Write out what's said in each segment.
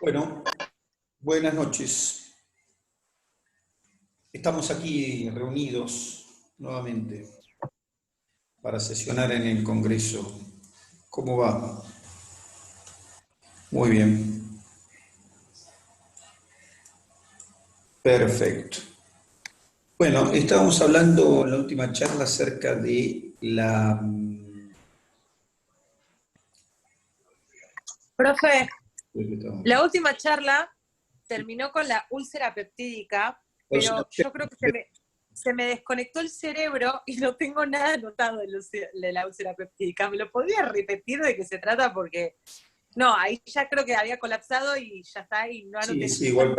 Bueno, buenas noches. Estamos aquí reunidos nuevamente para sesionar en el Congreso. ¿Cómo va? Muy bien. Perfecto. Bueno, estábamos hablando en la última charla acerca de la... Profe, la última charla terminó con la úlcera peptídica, pero yo creo que se me desconectó el cerebro y no tengo nada anotado de la úlcera peptídica. ¿Me lo podría repetir de qué se trata? Porque, no, ahí ya creo que había colapsado y ya está, y no anoté Sí, nada. igual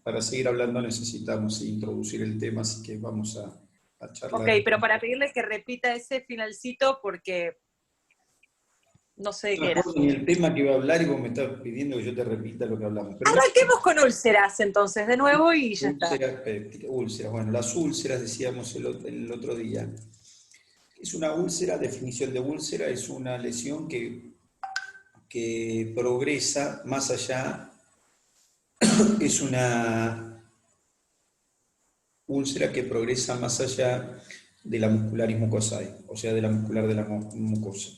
para seguir hablando necesitamos introducir el tema, así que vamos a Ok, charlar. pero para pedirle que repita ese finalcito porque no sé de No me qué era. acuerdo ni el tema que iba a hablar y vos me estás pidiendo que yo te repita lo que hablamos. Pero Arranquemos con úlceras entonces, de nuevo, y ya está. úlceras pépticas, úlceras. Bueno, las úlceras decíamos el otro día. Es una úlcera, definición de úlcera, es una lesión que progresa más allá, es una úlcera que progresa más allá de la muscularis mucosae, o sea, de la muscular de la mucosa.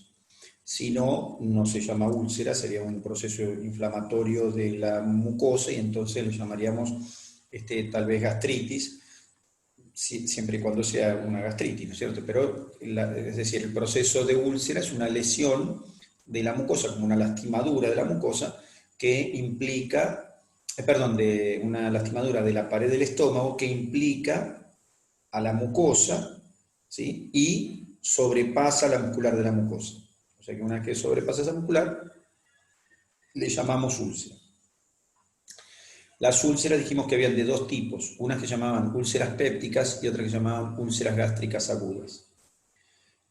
Si no, no se llama úlcera, sería un proceso inflamatorio de la mucosa y entonces lo llamaríamos tal vez gastritis, siempre y cuando sea una gastritis, ¿no es cierto? Pero, es decir, el proceso de úlcera es una lesión de la mucosa, como una lastimadura de la mucosa, que implica, perdón, de una lastimadura de la pared del estómago que implica a la mucosa, ¿sí? Y sobrepasa la muscular de la mucosa. O sea que una vez que sobrepasa esa muscular, le llamamos úlcera. Las úlceras dijimos que habían de dos tipos, unas que llamaban úlceras pépticas y otras que llamaban úlceras gástricas agudas.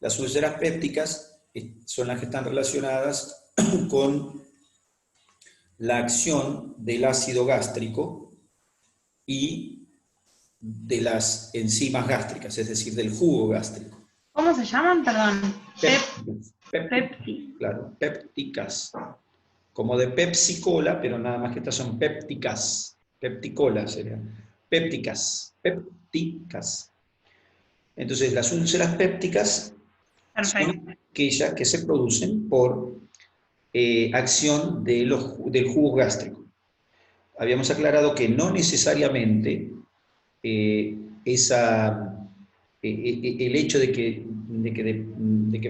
Las úlceras pépticas son las que están relacionadas con la acción del ácido gástrico y de las enzimas gástricas, es decir, del jugo gástrico. ¿Cómo se llaman? Perdón. Pépticas, claro, pépticas. Como de Pepsi Cola, pero nada más que estas son pépticas. Pepticola sería. Pépticas. Pépticas. Entonces, las úlceras pépticas son aquellas que se producen por acción del jugo gástrico. Habíamos aclarado que no necesariamente el hecho de que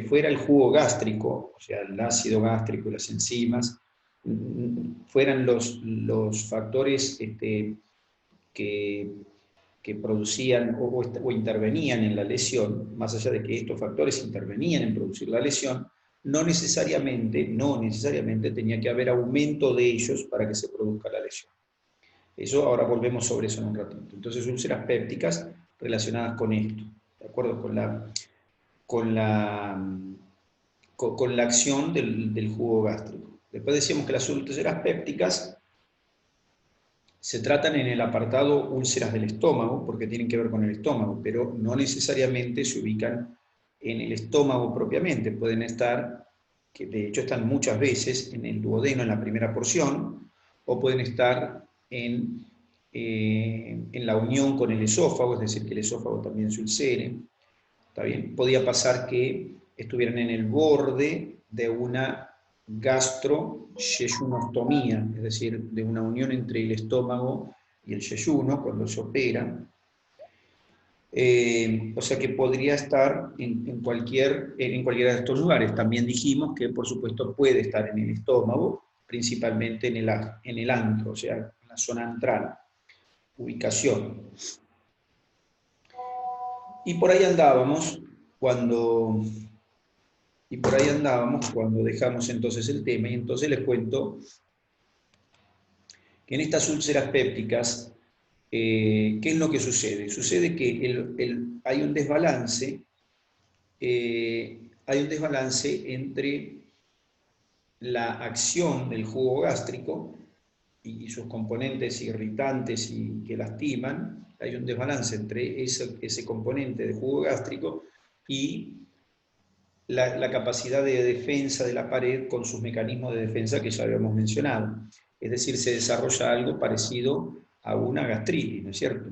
fuera el jugo gástrico, o sea, el ácido gástrico y las enzimas, fueran los factores que producían o intervenían en la lesión, más allá de que estos factores intervenían en producir la lesión, no necesariamente tenía que haber aumento de ellos para que se produzca la lesión. Eso, ahora volvemos sobre eso en un ratito. Entonces, úlceras pépticas relacionadas con esto, ¿de acuerdo? Con la acción del jugo gástrico. Después decíamos que las úlceras pépticas se tratan en el apartado úlceras del estómago, porque tienen que ver con el estómago, pero no necesariamente se ubican en el estómago propiamente. Pueden estar, que de hecho están muchas veces, en el duodeno, en la primera porción, o pueden estar en la unión con el esófago, es decir, que el esófago también se ulcere. ¿Está bien? Podía pasar que estuvieran en el borde de una gastro-yeyunostomía, es decir, de una unión entre el estómago y el yeyuno cuando se opera. O sea que podría estar en cualquiera de estos lugares. También dijimos que, por supuesto, puede estar en el estómago, principalmente en el antro, o sea, en la zona antral, ubicación. Y por ahí andábamos cuando dejamos entonces el tema, y entonces les cuento que en estas úlceras pépticas, ¿qué es lo que sucede? Sucede que hay un desbalance entre la acción del jugo gástrico y sus componentes irritantes y que lastiman. Hay un desbalance entre ese componente de jugo gástrico y la capacidad de defensa de la pared con sus mecanismos de defensa que ya habíamos mencionado. es decir, se desarrolla algo parecido a una gastritis, ¿no es cierto?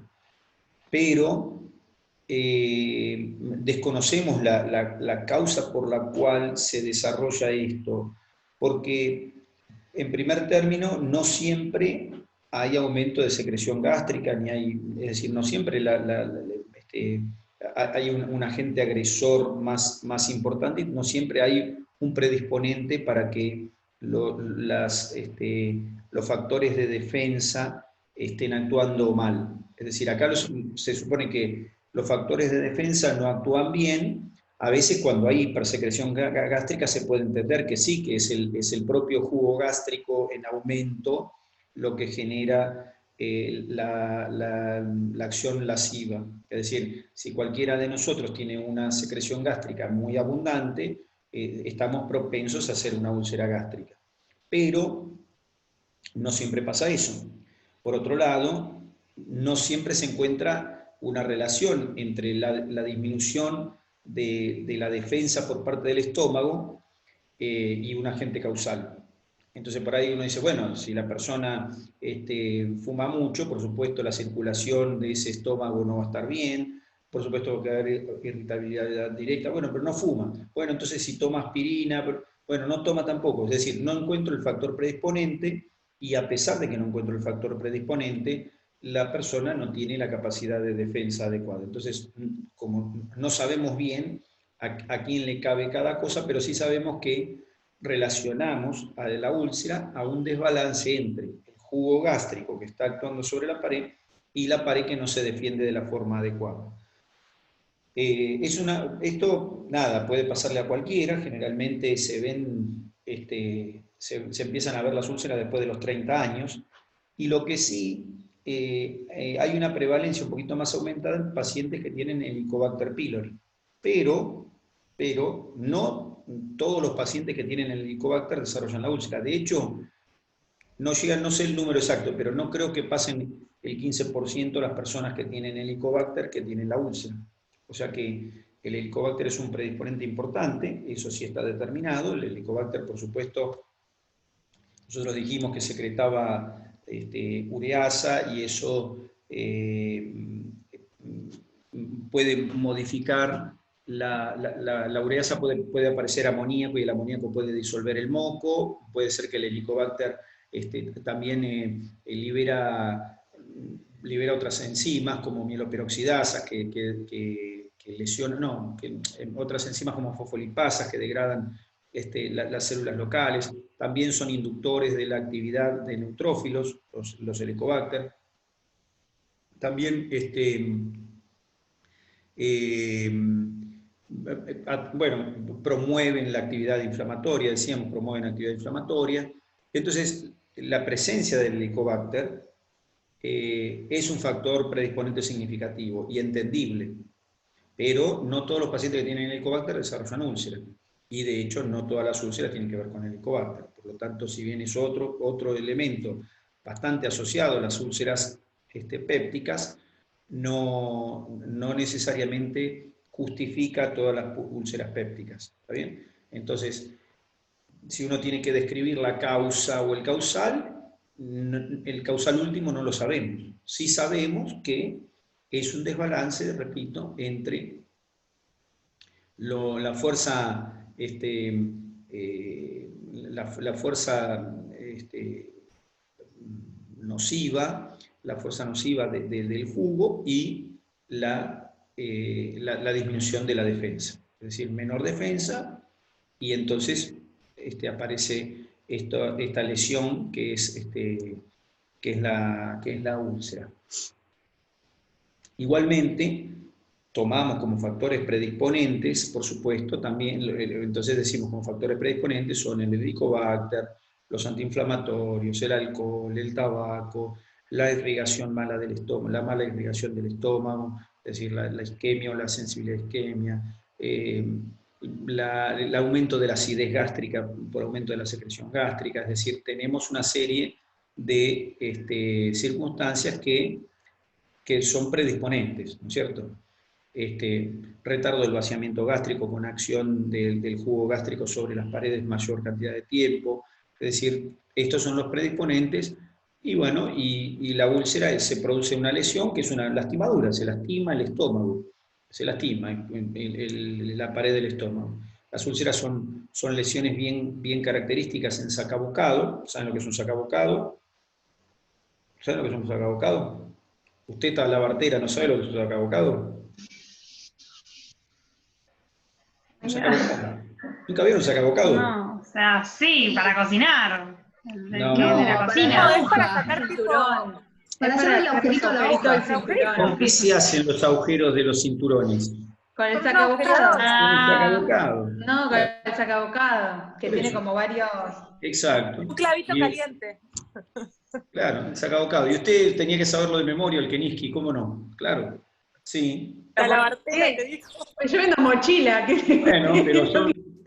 Pero desconocemos la causa por la cual se desarrolla esto, porque en primer término no siempre hay aumento de secreción gástrica, ni hay, es decir, no siempre hay un agente agresor más importante, y no siempre hay un predisponente para que los factores de defensa estén actuando mal. Es decir, acá se supone que los factores de defensa no actúan bien. A veces cuando hay hipersecreción gástrica se puede entender que sí, que es el propio jugo gástrico en aumento lo que genera la acción lasciva. Es decir, si cualquiera de nosotros tiene una secreción gástrica muy abundante, estamos propensos a hacer una úlcera gástrica. Pero no siempre pasa eso. Por otro lado, no siempre se encuentra una relación entre la disminución de la defensa por parte del estómago y un agente causal. Entonces por ahí uno dice, bueno, si la persona fuma mucho, por supuesto la circulación de ese estómago no va a estar bien, por supuesto que va a haber irritabilidad directa, bueno, pero no fuma. Bueno, entonces si toma aspirina, bueno, no toma tampoco, es decir, no encuentro el factor predisponente, y a pesar de que no encuentro el factor predisponente, la persona no tiene la capacidad de defensa adecuada. Entonces, como no sabemos bien a quién le cabe cada cosa, pero sí sabemos que relacionamos a la úlcera a un desbalance entre el jugo gástrico que está actuando sobre la pared y la pared que no se defiende de la forma adecuada. Esto, nada, puede pasarle a cualquiera, generalmente se ven, se empiezan a ver las úlceras después de los 30 años, y lo que sí, hay una prevalencia un poquito más aumentada en pacientes que tienen Helicobacter pylori, pero no todos los pacientes que tienen el Helicobacter desarrollan la úlcera. De hecho, no llegan, no sé el número exacto, pero no creo que pasen el 15% las personas que tienen Helicobacter que tienen la úlcera. O sea que el Helicobacter es un predisponente importante, eso sí está determinado. El Helicobacter, por supuesto, nosotros dijimos que secretaba ureasa, y eso puede modificar la ureasa, puede aparecer amoníaco, y el amoníaco puede disolver el moco. Puede ser que el Helicobacter también libera otras enzimas como mieloperoxidasas que lesionan, no, otras enzimas como fosfolipasas que degradan las células locales. También son inductores de la actividad de neutrófilos, los Helicobacter. También bueno, promueven la actividad inflamatoria, decíamos, promueven la actividad inflamatoria. Entonces, la presencia del Helicobacter es un factor predisponente significativo y entendible, pero no todos los pacientes que tienen Helicobacter desarrollan úlceras, y de hecho no todas las úlceras tienen que ver con el Helicobacter. Por lo tanto, si bien es otro elemento bastante asociado a las úlceras pépticas, no necesariamente justifica todas las úlceras pépticas. ¿Está bien? Entonces, si uno tiene que describir la causa o el causal último no lo sabemos. Sí sabemos que es un desbalance, repito, entre la fuerza, la fuerza nociva, del jugo, y la disminución de la defensa. Es decir, menor defensa, y entonces aparece esta lesión que es la úlcera. Igualmente, tomamos como factores predisponentes, por supuesto, también, entonces decimos como factores predisponentes son el Helicobacter, los antiinflamatorios, el alcohol, el tabaco, la irrigación mala del estómago, la mala irrigación del estómago, es decir, la isquemia o la sensibilidad a isquemia, el aumento de la acidez gástrica por aumento de la secreción gástrica. Es decir, tenemos una serie de circunstancias que son predisponentes, ¿no es cierto? Retardo del vaciamiento gástrico con acción del jugo gástrico sobre las paredes mayor cantidad de tiempo, es Es decir, estos son los predisponentes, y bueno, y la úlcera se produce una lesión que es una lastimadura, se lastima el estómago, se lastima la pared del estómago. Las úlceras son lesiones bien características en sacabocado. ¿Saben lo que es un sacabocado? ¿Saben lo que es un sacabocado? ¿Usted, talabartera, no sabe lo que es un sacabocado? ¿Un sacabocado? ¿Nunca vieron un sacabocado? No, o sea, sí, para cocinar. No, De la cocina. No, es para sacar cinturón. Para Es hacer el hacer agujerito a la agujerito hoja. del cinturón. ¿con qué se hacen los agujeros de los cinturones? Con el Con sacabocado. un Con el sacabocado. No, con el sacabocado, que Por tiene eso. como varios. Exacto. Un clavito Y- caliente. Claro, el sacabocado. Y usted tenía que saberlo de memoria, el Keniski, ¿cómo no? Claro, sí. Talabartera te dijo. Pues yo vendo mochila. Bueno,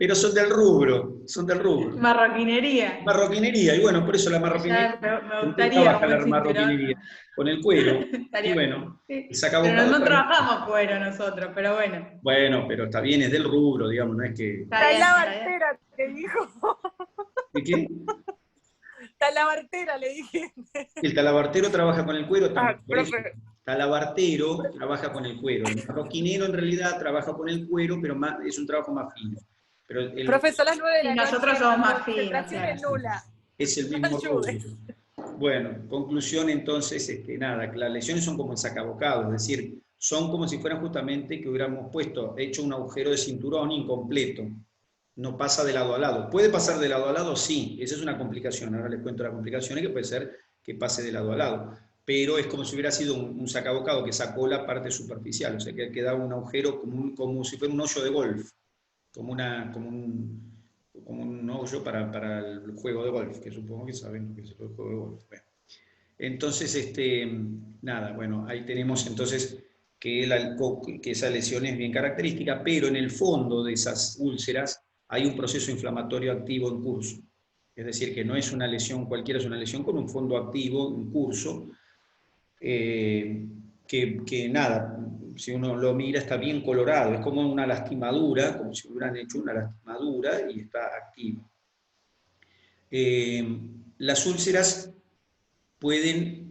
pero son del rubro, son del rubro. Marroquinería. Marroquinería, y bueno, por eso la marroquinería. Ya, me ¿Con qué gustaría trabaja como la el cinturón. marroquinería? Con el cuero. Y Estaría- bueno, sí. el Pero sacabocado. no trabajamos cuero nosotros, pero bueno. Bueno, pero está bien, es del rubro, digamos, no es que. Está bien, está bien. Talabartera te dijo. ¿De qué? Talabartera le dije. El talabartero trabaja con el cuero también. Por eso, profe. talabartero trabaja con el cuero. El marroquinero en realidad trabaja con el cuero, pero es un trabajo más fino. Pero Profesor, a las 9 de la Y noche. nosotros somos más finos, Concentración es claro. nula. es el mismo Ayude. rubro. Bueno, conclusión entonces, nada, las lesiones son como el sacabocado, es decir, son como si fueran justamente que hubiéramos hecho un agujero de cinturón incompleto. No pasa de lado a lado. ¿Puede pasar de lado a lado? Sí, esa es una complicación. Ahora les cuento la complicación, que puede ser que pase de lado a lado. Pero es como si hubiera sido un sacabocado que sacó la parte superficial, o sea, que quedaba un agujero como si fuera un hoyo de golf, como un hoyo para el juego de golf, que supongo que saben lo que es el juego de golf. Bueno. Entonces, nada, bueno, ahí tenemos entonces que esa lesión es bien característica, pero en el fondo de esas úlceras hay un proceso inflamatorio activo en curso. Es decir, que no es una lesión cualquiera, es una lesión con un fondo activo en curso, que nada, si uno lo mira está bien colorado, es como una lastimadura, como si hubieran hecho una lastimadura y está activo. Las úlceras pueden,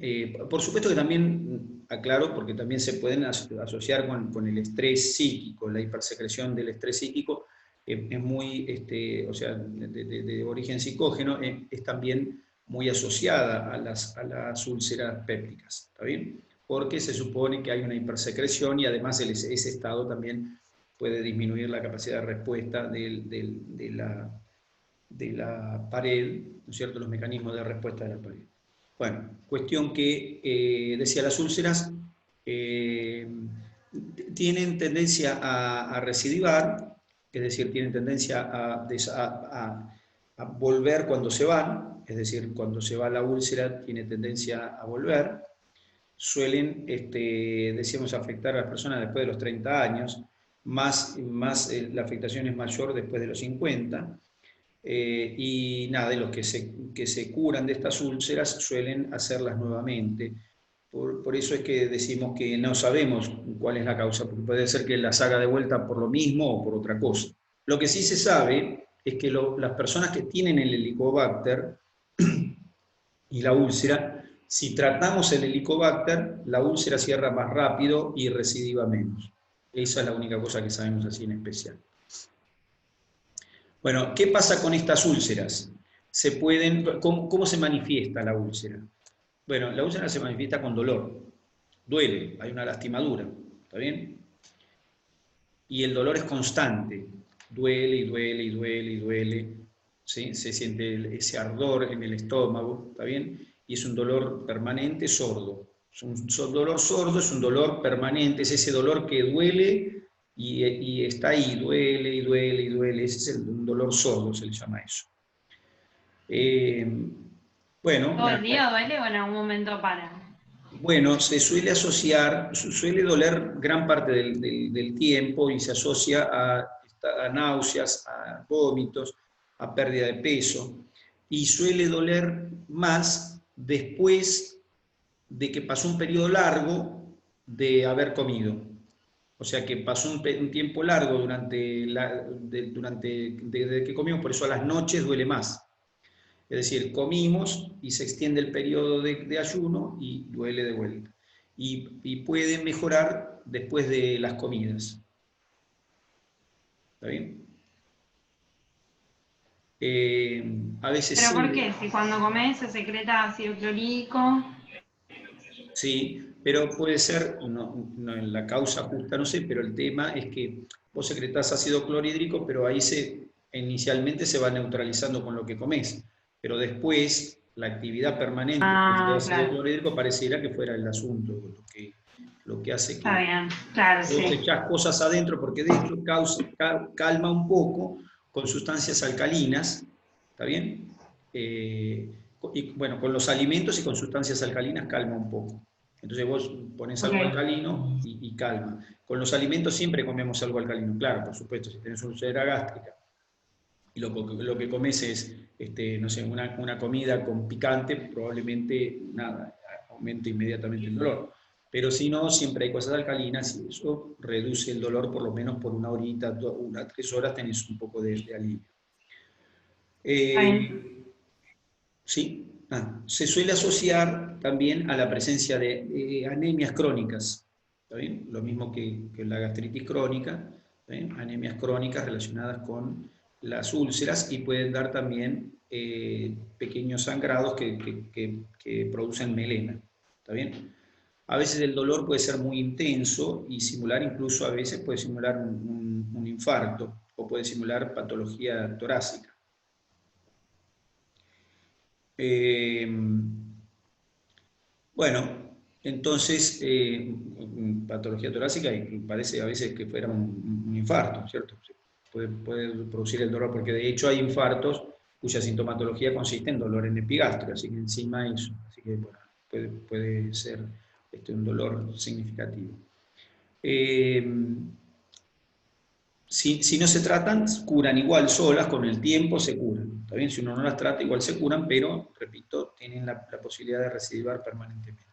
por supuesto que también, aclaro, porque también se pueden asociar con el estrés psíquico, la hipersecreción del estrés psíquico es muy, o sea, de origen psicógeno, es también muy asociada a las úlceras pépticas, ¿está bien? Porque se supone que hay una hipersecreción y además ese estado también puede disminuir la capacidad de respuesta de la pared, ¿no es cierto?, los mecanismos de respuesta de la pared. Bueno, cuestión que, decía, las úlceras tienen tendencia a recidivar, es decir, tienen tendencia a volver cuando se van, es decir, cuando se va la úlcera tiene tendencia a volver, suelen, decíamos, afectar a las personas después de los 30 años, más la afectación es mayor después de los 50, y nada, de los que se curan de estas úlceras suelen hacerlas nuevamente. Por eso es que decimos que no sabemos cuál es la causa, porque puede ser que las haga de vuelta por lo mismo o por otra cosa. Lo que sí se sabe es que las personas que tienen el Helicobacter y la úlcera, si tratamos el Helicobacter, la úlcera cierra más rápido y recidiva menos. Esa es la única cosa que sabemos así en especial. Bueno, ¿qué pasa con estas úlceras? ¿Cómo se manifiesta la úlcera? Bueno, la úlcera se manifiesta con dolor. Duele, hay una lastimadura, ¿está bien? Y el dolor es constante. Duele y duele y duele y duele. ¿Sí? Se siente ese ardor en el estómago, ¿está bien? Y es un dolor permanente, sordo. Es un dolor sordo, es un dolor permanente, es ese dolor que duele y está ahí, duele y duele y duele. Ese es un dolor sordo, se le llama eso. Bueno, ¿Todo el día duele o en algún momento para? Bueno, se suele asociar, suele doler gran parte del tiempo y se asocia a náuseas, a vómitos, a pérdida de peso, y suele doler más después de que pasó un periodo largo de haber comido. O sea que pasó un tiempo largo desde que comimos, por eso a las noches duele más. Es decir, comimos y se extiende el periodo de ayuno y duele de vuelta. Y puede mejorar después de las comidas. ¿Está bien? A veces ¿Pero por sí. qué? Si cuando comes se secreta ácido clorhídrico. Sí, pero puede ser, en la causa justa no sé, pero el tema es que vos secretás ácido clorhídrico, pero ahí inicialmente se va neutralizando con lo que comés, pero después la actividad permanente del Ah, ácido claro. clorhídrico pareciera que fuera el asunto, lo que hace Está que bien, claro, vos sí. echás cosas adentro, porque de hecho calma un poco con sustancias alcalinas, ¿está bien? Y bueno, con los alimentos y con sustancias alcalinas calma un poco. Entonces vos pones Ok. algo alcalino y calma. Con los alimentos siempre comemos algo alcalino, claro, por supuesto, si tenés úlcera gástrica y lo que comes es, no sé, una comida con picante, probablemente nada, aumente inmediatamente el dolor. Pero si no, siempre hay cosas alcalinas y eso reduce el dolor por lo menos por una horita, 3 horas tenés un poco de alivio. Está bien. Sí, se suele asociar también a la presencia de anemias crónicas, ¿está bien? Lo mismo que la gastritis crónica, anemias crónicas relacionadas con las úlceras y pueden dar también pequeños sangrados que producen melena, ¿está bien? A veces el dolor puede ser muy intenso y simular incluso a veces puede simular un infarto o puede simular patología torácica. Eh, Bueno, entonces, patología torácica y parece a veces que fuera un infarto, ¿cierto? Puede producir el dolor, porque de hecho hay infartos cuya sintomatología consiste en dolor en epigastrio, así que encima eso, así que bueno, puede ser un dolor significativo. Eh, si no se tratan, curan igual solas, con el tiempo se curan. ¿Está bien? Si uno no las trata, igual se curan, pero, repito, tienen la posibilidad de recidivar permanentemente.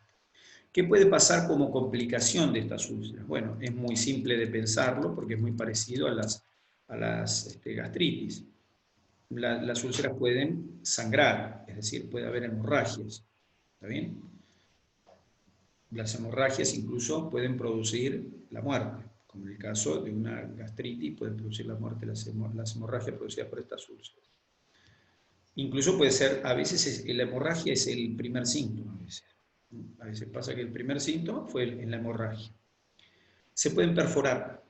¿Qué puede pasar como complicación de estas úlceras? Bueno, es muy simple de pensarlo porque es muy parecido a las gastritis. Las úlceras pueden sangrar, es decir, puede haber hemorragias. ¿Está bien? Las hemorragias incluso pueden producir la muerte, como en el caso de una gastritis puede producir la muerte las hemorragias producidas por estas úlceras. Incluso puede ser, a veces la hemorragia es el primer síntoma. A veces pasa que el primer síntoma fue en la hemorragia. Se pueden perforar,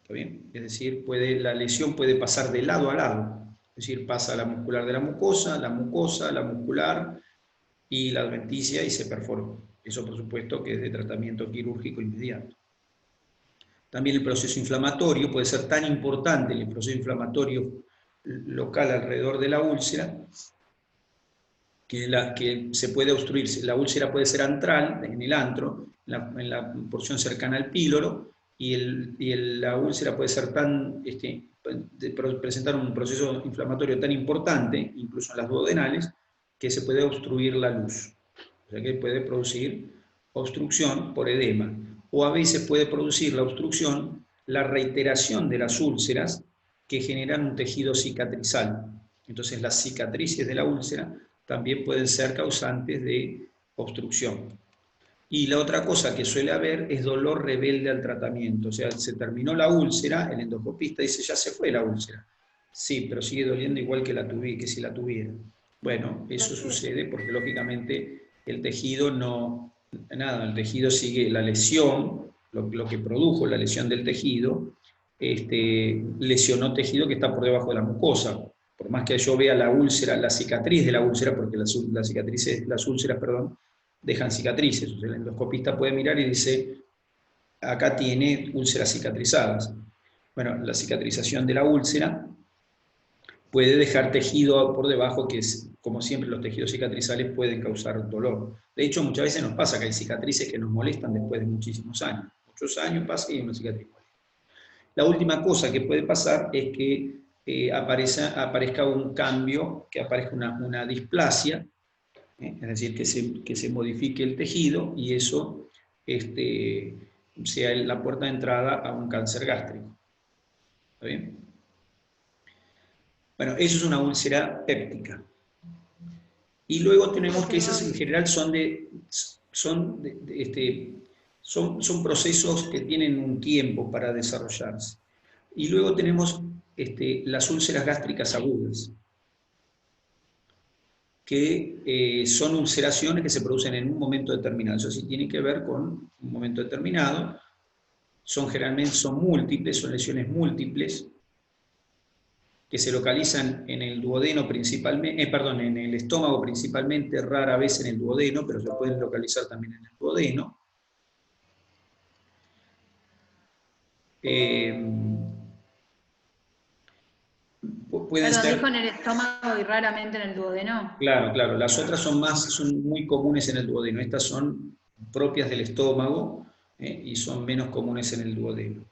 ¿está bien? Es decir, la lesión puede pasar de lado a lado, es decir, pasa la muscular de la mucosa, la muscular y la adventicia y se perforó. Eso por supuesto que es de tratamiento quirúrgico inmediato. También el proceso inflamatorio puede ser tan importante, el proceso inflamatorio local alrededor de la úlcera, que se puede obstruir. La úlcera puede ser antral, en el antro, en la porción cercana al píloro, y la úlcera puede ser presentar un proceso inflamatorio tan importante, incluso en las duodenales, que se puede obstruir la luz. O sea que puede producir obstrucción por edema. O a veces puede producir la obstrucción la reiteración de las úlceras que generan un tejido cicatrizal. Entonces las cicatrices de la úlcera también pueden ser causantes de obstrucción. Y la otra cosa que suele haber es dolor rebelde al tratamiento. O sea, se terminó la úlcera, el endoscopista dice, ya se fue la úlcera. Sí, pero sigue doliendo igual que si la tuviera. Bueno, eso sucede porque lógicamente el tejido el tejido sigue la lesión, lo que produjo la lesión del tejido, lesionó tejido que está por debajo de la mucosa. Por más que yo vea la úlcera, la cicatriz de la úlcera, porque las úlceras, dejan cicatrices. O sea, el endoscopista puede mirar y dice, acá tiene úlceras cicatrizadas. Bueno, la cicatrización de la úlcera puede dejar tejido por debajo que, como siempre, los tejidos cicatrizales pueden causar dolor. De hecho, muchas veces nos pasa que hay cicatrices que nos molestan después de muchísimos años. Muchos años pasa y hay una cicatriz molesta. La última cosa que puede pasar es que aparezca un cambio, que aparezca una displasia, es decir, que se modifique el tejido y eso sea la puerta de entrada a un cáncer gástrico. ¿Está bien? Bueno, eso es una úlcera péptica. Y luego tenemos que esas en general son procesos que tienen un tiempo para desarrollarse. Y luego tenemos las úlceras gástricas agudas, que son ulceraciones que se producen en un momento determinado. Eso sí tiene que ver con un momento determinado. Generalmente son múltiples, son lesiones múltiples, que se localizan en el duodeno principalmente, en el estómago principalmente, rara vez en el duodeno, pero se pueden localizar también en el duodeno. Pueden Pero ser, dijo en el estómago y raramente en el duodeno. claro, las otras son muy comunes en el duodeno, estas son propias del estómago y son menos comunes en el duodeno.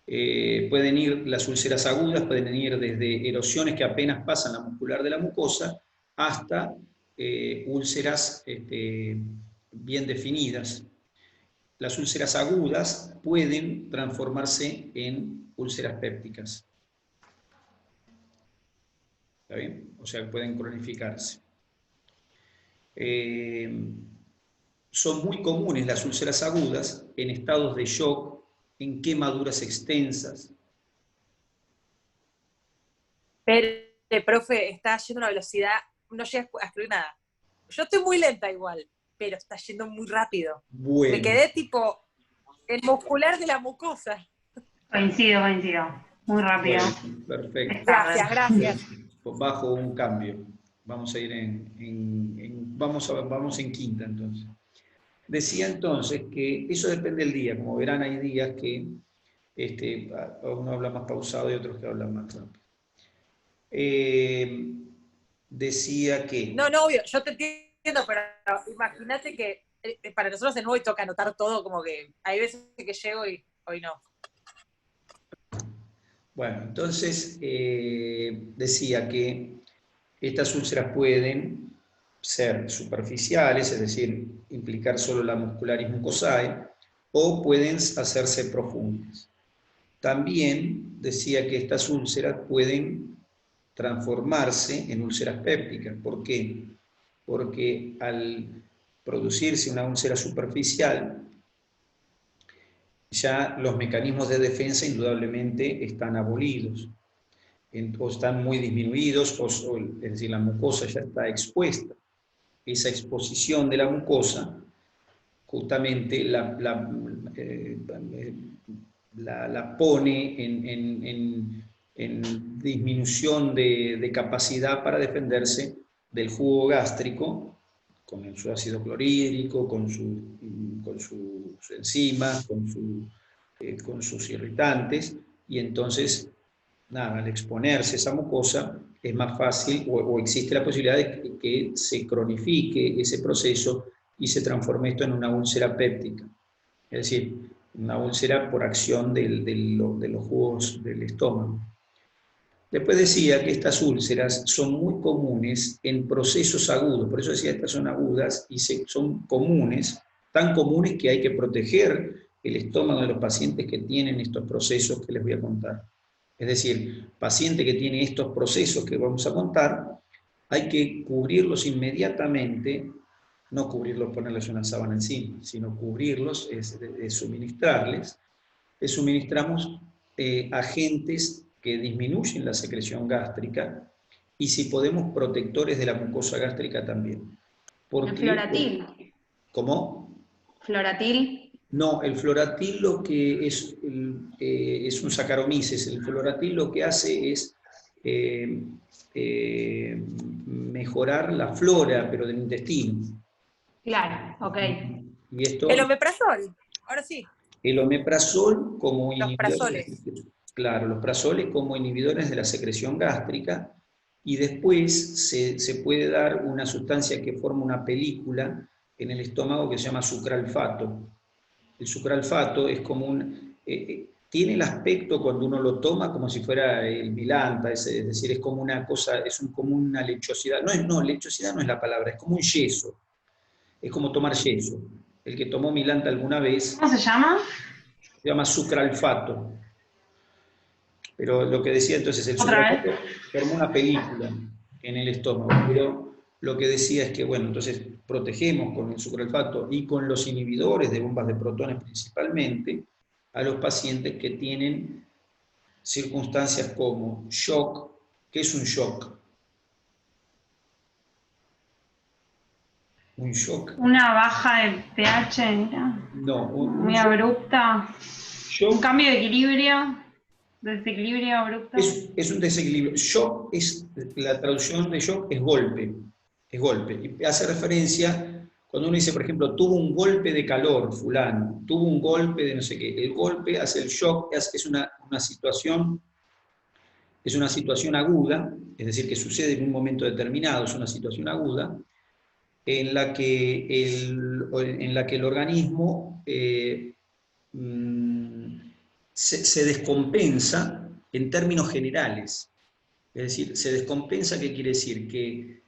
Pueden ir las úlceras agudas, pueden ir desde erosiones que apenas pasan la muscular de la mucosa hasta úlceras bien definidas. Las úlceras agudas pueden transformarse en úlceras pépticas. ¿Está bien? O sea, pueden cronificarse. Son muy comunes las úlceras agudas en estados de shock, en quemaduras extensas. Pero, profe, está yendo a una velocidad, no llega a escribir nada. Yo estoy muy lenta igual, pero está yendo muy rápido. Bueno. Me quedé tipo el muscular de la mucosa. Coincido. Muy rápido. Bueno, perfecto. Gracias. Bajo un cambio. Vamos a ir vamos en quinta entonces. Decía entonces que eso depende del día. Como verán, hay días que uno habla más pausado y otros que hablan más rápido. Decía que... No, obvio, yo te entiendo, pero imagínate que para nosotros de nuevo toca anotar todo, como que hay veces que llego y hoy no. Bueno, entonces decía que estas úlceras pueden ser superficiales, es decir, implicar solo la muscularis mucosae, o pueden hacerse profundas. También decía que estas úlceras pueden transformarse en úlceras pépticas. ¿Por qué? Porque al producirse una úlcera superficial, ya los mecanismos de defensa indudablemente están abolidos, o están muy disminuidos, es decir, la mucosa ya está expuesta. Esa exposición de la mucosa justamente la pone en disminución de capacidad para defenderse del jugo gástrico, con su ácido clorhídrico, con sus enzimas, con sus irritantes, y entonces, nada, al exponerse esa mucosa, es más fácil, o existe la posibilidad de que se cronifique ese proceso y se transforme esto en una úlcera péptica. Es decir, una úlcera por acción de los jugos del estómago. Después decía que estas úlceras son muy comunes en procesos agudos, por eso decía estas son agudas y son comunes, tan comunes que hay que proteger el estómago de los pacientes que tienen estos procesos que les voy a contar. Es decir, paciente que tiene estos procesos que vamos a contar, hay que cubrirlos inmediatamente, no cubrirlos, ponerles una sábana encima, sino cubrirlos, suministrarles. Les suministramos agentes que disminuyen la secreción gástrica y, si podemos, protectores de la mucosa gástrica también. ¿El Floratil? ¿Cómo? ¿Floratil? No, el Floratil lo que es un Saccharomyces. El Floratil lo que hace es mejorar la flora, pero del intestino. Claro, ok. Y esto, el omeprazol, ahora sí. El omeprazol como inhibidores. Claro, los prazoles como inhibidores de la secreción gástrica, y después se puede dar una sustancia que forma una película en el estómago que se llama sucralfato. El sucralfato es como tiene el aspecto cuando uno lo toma como si fuera el Milanta, es decir, es como una cosa, como una lechosidad. Lechosidad no es la palabra, es como un yeso. Es como tomar yeso. El que tomó Milanta alguna vez... ¿Cómo se llama? Se llama sucralfato. Pero lo que decía entonces, el sucralfato formó una película en el estómago, pero lo que decía es que, bueno, entonces protegemos con el sucralfato y con los inhibidores de bombas de protones principalmente a los pacientes que tienen circunstancias como shock. ¿Qué es un shock? Un shock. Una baja de pH, No, muy abrupta. shock, Un cambio de equilibrio, desequilibrio abrupto. es un desequilibrio. Shock es, la traducción de shock es golpe. Es golpe. Y hace referencia, cuando uno dice, por ejemplo, tuvo un golpe de calor, fulano, tuvo un golpe de no sé qué. El golpe hace el shock, es una situación. Es una situación aguda, es decir, que sucede en un momento determinado, es una situación aguda, en la que el organismo se descompensa en términos generales. Es decir, se descompensa, ¿qué quiere decir? Que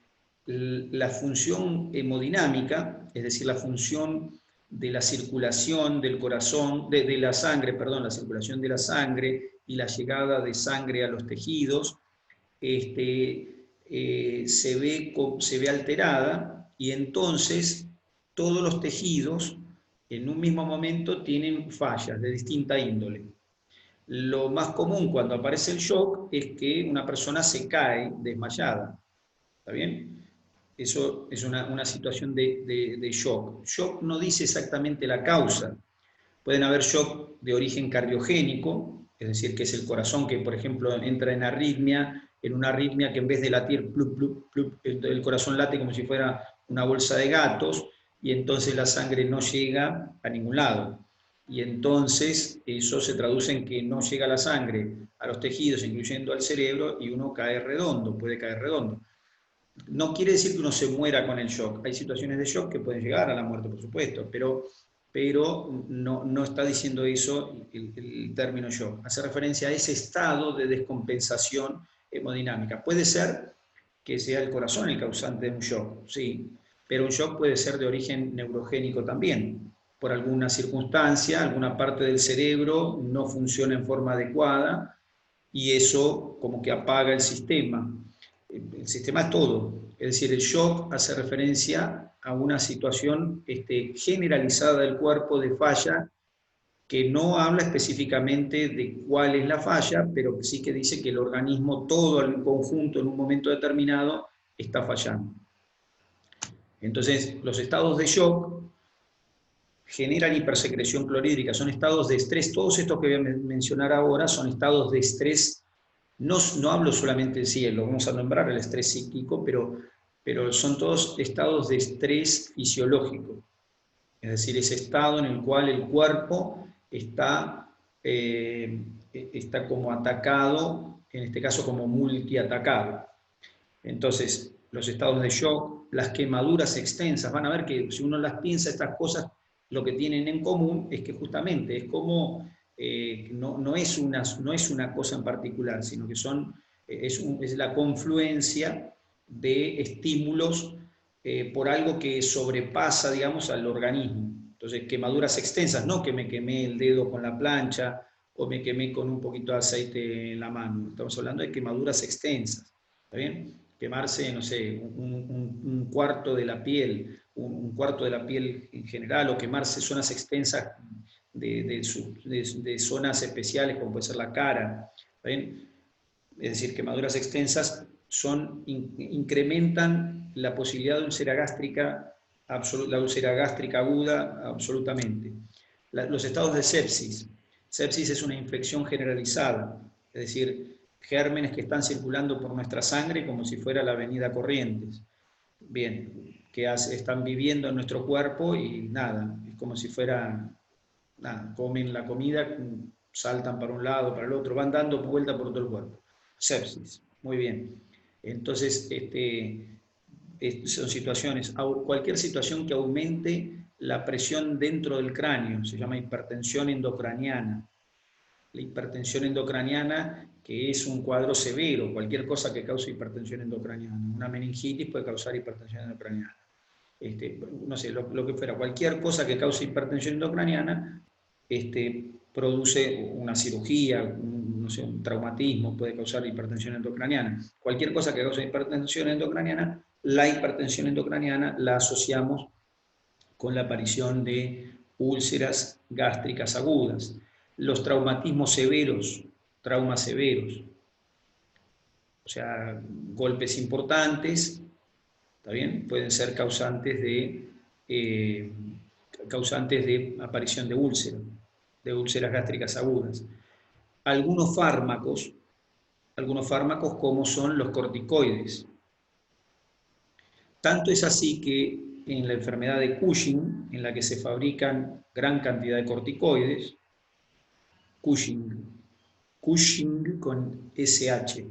la función hemodinámica, es decir, la función de la circulación del corazón, de la sangre, perdón, la circulación de la sangre y la llegada de sangre a los tejidos, se ve alterada, y entonces todos los tejidos en un mismo momento tienen fallas de distinta índole. Lo más común cuando aparece el shock es que una persona se cae desmayada. ¿Está bien? Eso es una situación de shock. Shock no dice exactamente la causa. Pueden haber shock de origen cardiogénico, es decir, que es el corazón que, por ejemplo, entra en una arritmia que en vez de latir, plup, plup, plup, el corazón late como si fuera una bolsa de gatos, y entonces la sangre no llega a ningún lado. Y entonces eso se traduce en que no llega la sangre a los tejidos, incluyendo al cerebro, y uno cae redondo, puede caer redondo. No quiere decir que uno se muera con el shock. Hay situaciones de shock que pueden llegar a la muerte, por supuesto, pero no está diciendo eso el término shock. Hace referencia a ese estado de descompensación hemodinámica. Puede ser que sea el corazón el causante de un shock, sí, pero un shock puede ser de origen neurogénico también. Por alguna circunstancia, alguna parte del cerebro no funciona en forma adecuada y eso como que apaga el sistema. El sistema es todo. Es decir, el shock hace referencia a una situación generalizada del cuerpo de falla que no habla específicamente de cuál es la falla, pero sí que dice que el organismo todo en conjunto en un momento determinado está fallando. Entonces, los estados de shock generan hipersecreción clorhídrica, son estados de estrés. Todos estos que voy a mencionar ahora son estados de estrés. No hablo solamente del cielo, vamos a nombrar el estrés psíquico, pero son todos estados de estrés fisiológico. Es decir, ese estado en el cual el cuerpo está como atacado, en este caso como multiatacado. Entonces, los estados de shock, las quemaduras extensas, van a ver que si uno las piensa, estas cosas, lo que tienen en común es que justamente es como, no es una cosa en particular, sino que es la confluencia de estímulos por algo que sobrepasa, digamos, al organismo. Entonces, quemaduras extensas, no que me quemé el dedo con la plancha o me quemé con un poquito de aceite en la mano. Estamos hablando de quemaduras extensas. ¿Está bien? Quemarse, no sé, un cuarto de la piel, un cuarto de la piel en general, o quemarse zonas extensas de zonas especiales, como puede ser la cara. ¿Está bien? Es decir, quemaduras extensas incrementan la posibilidad de úlcera gástrica, la úlcera gástrica aguda, absolutamente. Los estados de sepsis. Sepsis es una infección generalizada, es decir, gérmenes que están circulando por nuestra sangre como si fuera la avenida Corrientes. Bien, que están viviendo en nuestro cuerpo y nada, es como si fuera, nada, comen la comida, saltan para un lado, para el otro, van dando vuelta por todo el cuerpo. Sepsis, muy bien. Entonces, son situaciones, cualquier situación que aumente la presión dentro del cráneo, se llama hipertensión endocraniana. La hipertensión endocraniana, que es un cuadro severo, cualquier cosa que cause hipertensión endocraniana. Una meningitis puede causar hipertensión endocraniana. No sé, lo que fuera, cualquier cosa que cause hipertensión endocraniana produce una cirugía, no sé, un traumatismo, puede causar hipertensión endocraniana. Cualquier cosa que cause hipertensión endocraniana, la hipertensión endocraniana la asociamos con la aparición de úlceras gástricas agudas. Los traumatismos severos, traumas severos, o sea, golpes importantes, ¿está bien? Pueden ser causantes de aparición de úlceras gástricas agudas. Algunos fármacos como son los corticoides. Tanto es así que en la enfermedad de Cushing, en la que se fabrican gran cantidad de corticoides, Cushing con SH,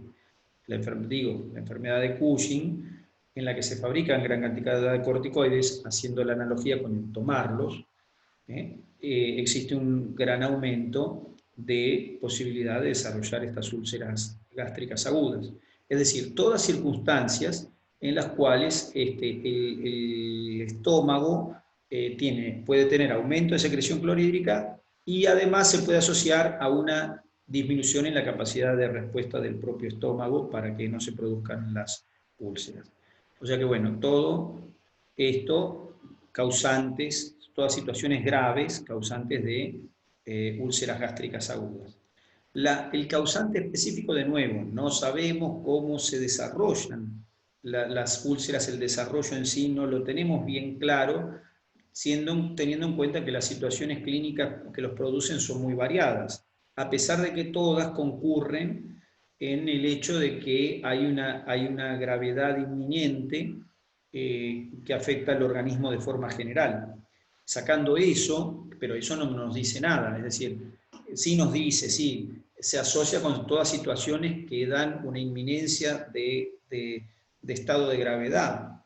la enfermedad de Cushing, en la que se fabrican gran cantidad de corticoides, haciendo la analogía con el tomarlos, existe un gran aumento de posibilidad de desarrollar estas úlceras gástricas agudas. Es decir, todas circunstancias en las cuales el estómago puede tener aumento de secreción clorhídrica y además se puede asociar a una disminución en la capacidad de respuesta del propio estómago para que no se produzcan las úlceras. O sea que bueno, todo esto causantes, todas situaciones graves causantes de úlceras gástricas agudas. El causante específico, de nuevo, no sabemos cómo se desarrollan las úlceras, el desarrollo en sí no lo tenemos bien claro, teniendo en cuenta que las situaciones clínicas que los producen son muy variadas, a pesar de que todas concurren en el hecho de que hay una gravedad inminente que afecta al organismo de forma general. Sacando eso, pero eso no nos dice nada, es decir, sí nos dice, sí, se asocia con todas situaciones que dan una inminencia de estado de gravedad,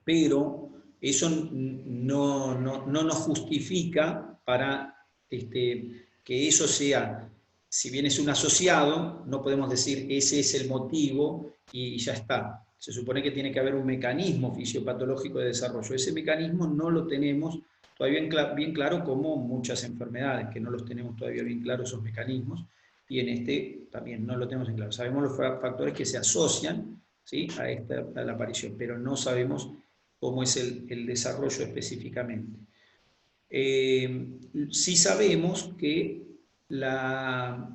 pero eso no nos justifica para que eso sea, si bien es un asociado, no podemos decir ese es el motivo y ya está. Se supone que tiene que haber un mecanismo fisiopatológico de desarrollo. Ese mecanismo no lo tenemos todavía bien claro, como muchas enfermedades, que no los tenemos todavía bien claros esos mecanismos, y en también no lo tenemos en claro. Sabemos los factores que se asocian, ¿sí?, a la aparición, pero no sabemos cómo es el desarrollo específicamente. Sí sabemos que la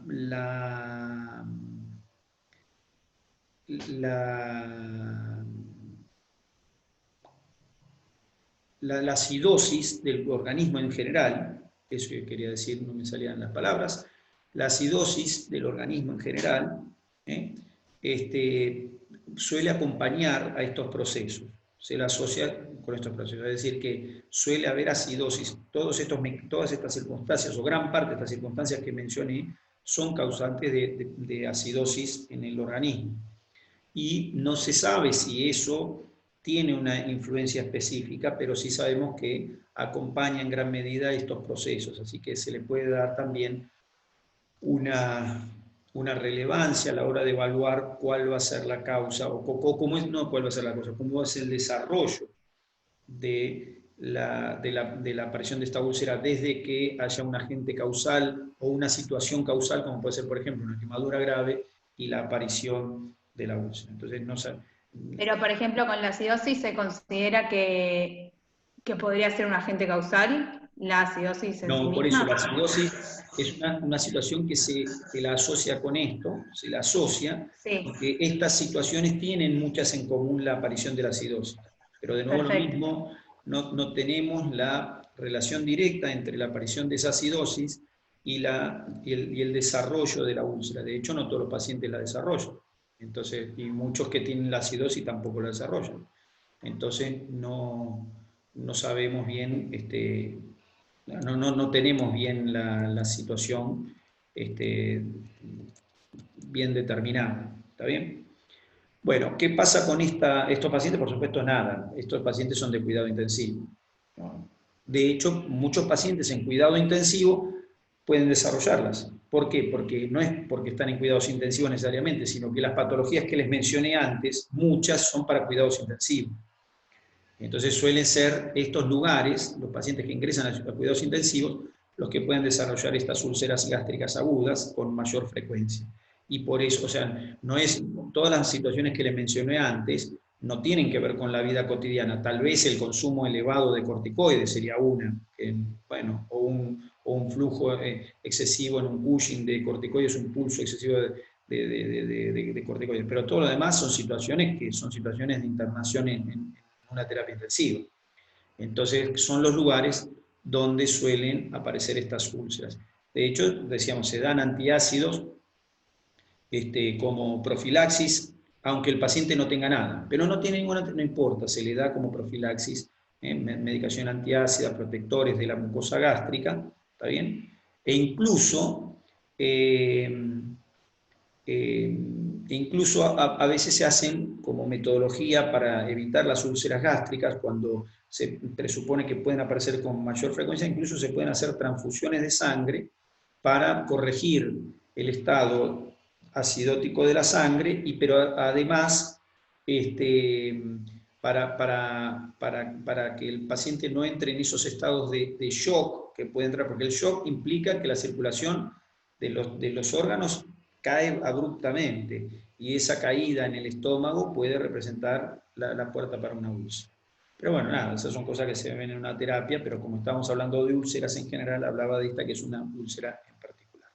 acidosis del organismo en general, eso que quería decir, no me salían las palabras, la acidosis del organismo en general suele acompañar a estos procesos, se la asocia con estos procesos, es decir, que suele haber acidosis. Todas estas circunstancias, o gran parte de estas circunstancias que mencioné, son causantes de acidosis en el organismo. Y no se sabe si eso tiene una influencia específica, pero sí sabemos que acompaña en gran medida estos procesos, así que se le puede dar también una relevancia a la hora de evaluar cuál va a ser la causa, o cómo es, no cuál va a ser la causa, cómo va a ser el desarrollo de la aparición de esta úlcera, desde que haya un agente causal o una situación causal, como puede ser, por ejemplo, una quemadura grave, y la aparición de la úlcera. Entonces, no sé. Pero, por ejemplo, con la acidosis se considera que podría ser un agente causal, la acidosis en sí misma. Por eso, la acidosis es una situación que la asocia con esto, se la asocia, sí, porque estas situaciones tienen muchas en común la aparición de la acidosis. Pero de nuevo, perfecto, lo mismo, no tenemos la relación directa entre la aparición de esa acidosis y el desarrollo de la úlcera. De hecho, no todos los pacientes la desarrollan. Entonces, y muchos que tienen la acidosis tampoco la desarrollan. Entonces, no sabemos bien, no tenemos bien la situación bien determinada. ¿Está bien? Bueno, ¿qué pasa con estos pacientes? Por supuesto, nada. Estos pacientes son de cuidado intensivo. De hecho, muchos pacientes en cuidado intensivo pueden desarrollarlas. ¿Por qué? Porque no es porque están en cuidados intensivos necesariamente, sino que las patologías que les mencioné antes, muchas son para cuidados intensivos. Entonces suelen ser estos lugares, los pacientes que ingresan a cuidados intensivos, los que pueden desarrollar estas úlceras gástricas agudas con mayor frecuencia. Y por eso, o sea, no es, todas las situaciones que les mencioné antes no tienen que ver con la vida cotidiana. Tal vez el consumo elevado de corticoides sería una, bueno, o un flujo excesivo en un pushing de corticoides, un pulso excesivo de corticoides. Pero todo lo demás son situaciones que son situaciones de internación en una terapia intensiva. Entonces son los lugares donde suelen aparecer estas úlceras. De hecho, decíamos, se dan antiácidos como profilaxis, aunque el paciente no tenga nada, pero no tiene ninguna, no importa, se le da como profilaxis medicación antiácida, protectores de la mucosa gástrica, ¿está bien? E incluso a veces se hacen como metodología para evitar las úlceras gástricas, cuando se presupone que pueden aparecer con mayor frecuencia, incluso se pueden hacer transfusiones de sangre para corregir el estado acidótico de la sangre, pero además para que el paciente no entre en esos estados de shock que puede entrar, porque el shock implica que la circulación de los órganos cae abruptamente, y esa caída en el estómago puede representar la puerta para una úlcera. Pero bueno, nada, esas son cosas que se ven en una terapia, pero como estamos hablando de úlceras en general, hablaba de esta que es una úlcera en particular.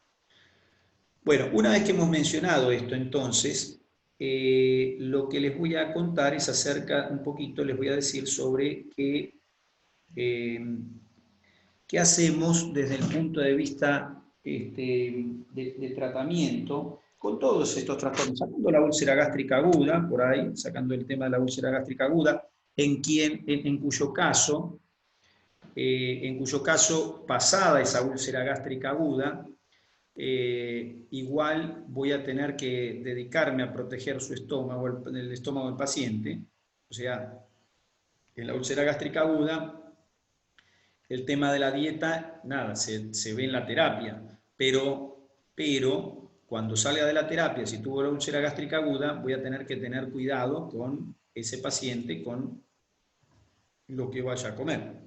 Bueno, una vez que hemos mencionado esto, entonces, lo que les voy a contar es acerca, un poquito les voy a decir sobre qué hacemos desde el punto de vista de tratamiento con todos estos trastornos, sacando la úlcera gástrica aguda, por ahí, sacando el tema de la úlcera gástrica aguda, en cuyo caso, pasada esa úlcera gástrica aguda, igual voy a tener que dedicarme a proteger su estómago, el estómago del paciente. O sea, en la úlcera gástrica aguda, el tema de la dieta, nada, se ve en la terapia, pero cuando salga de la terapia, si tuvo la úlcera gástrica aguda, voy a tener que tener cuidado con ese paciente, con lo que vaya a comer.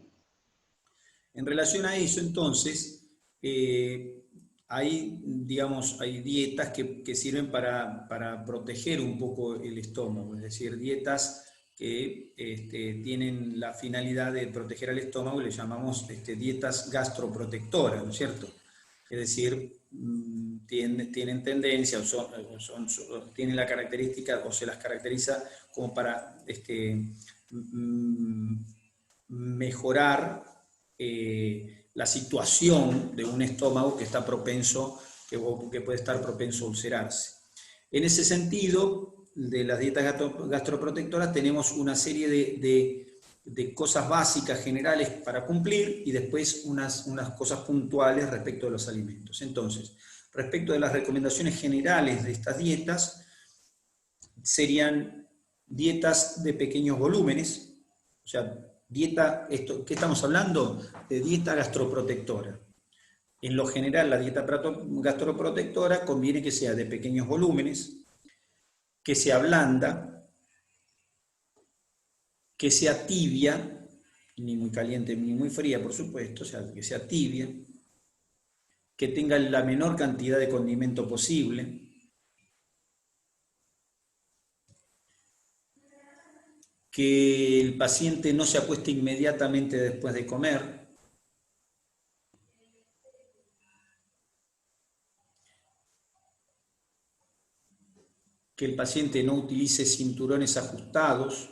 En relación a eso, entonces, hay dietas que sirven para proteger un poco el estómago, es decir, dietas que tienen la finalidad de proteger al estómago, y le llamamos dietas gastroprotectoras, ¿no es cierto? Es decir, tienen tendencia, tienen la característica, o se las caracteriza como para mejorar la situación de un estómago que está propenso, que puede estar propenso a ulcerarse. En ese sentido, de las dietas gastroprotectoras tenemos una serie de cosas básicas, generales para cumplir, y después unas cosas puntuales respecto de los alimentos. Entonces, respecto de las recomendaciones generales de estas dietas, serían dietas de pequeños volúmenes, o sea, ¿qué estamos hablando? De dieta gastroprotectora. En lo general, la dieta gastroprotectora conviene que sea de pequeños volúmenes, que sea blanda, que sea tibia, ni muy caliente ni muy fría, por supuesto, o sea, que sea tibia, que tenga la menor cantidad de condimento posible, que el paciente no se acueste inmediatamente después de comer, que el paciente no utilice cinturones ajustados,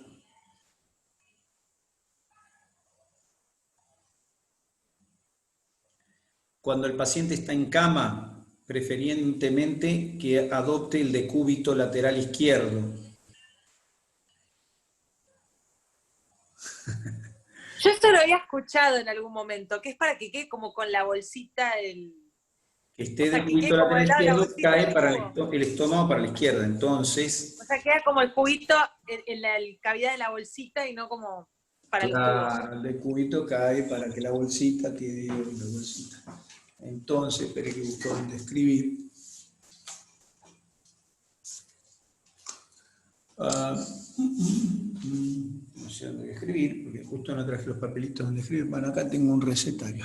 cuando el paciente está en cama, preferentemente que adopte el decúbito lateral izquierdo. Yo esto lo había escuchado en algún momento, que es para que quede como con la bolsita el... Que esté de cúbito lateral izquierdo, cae para el estómago para la izquierda, entonces... O sea, queda como el juguito en la cavidad de la bolsita y no como para el jugo. El decúbito cae para que la bolsita quede en la bolsita. Entonces, espere que busco dónde escribir. No sé dónde escribir, porque justo no traje los papelitos donde escribir. Bueno, acá tengo un recetario.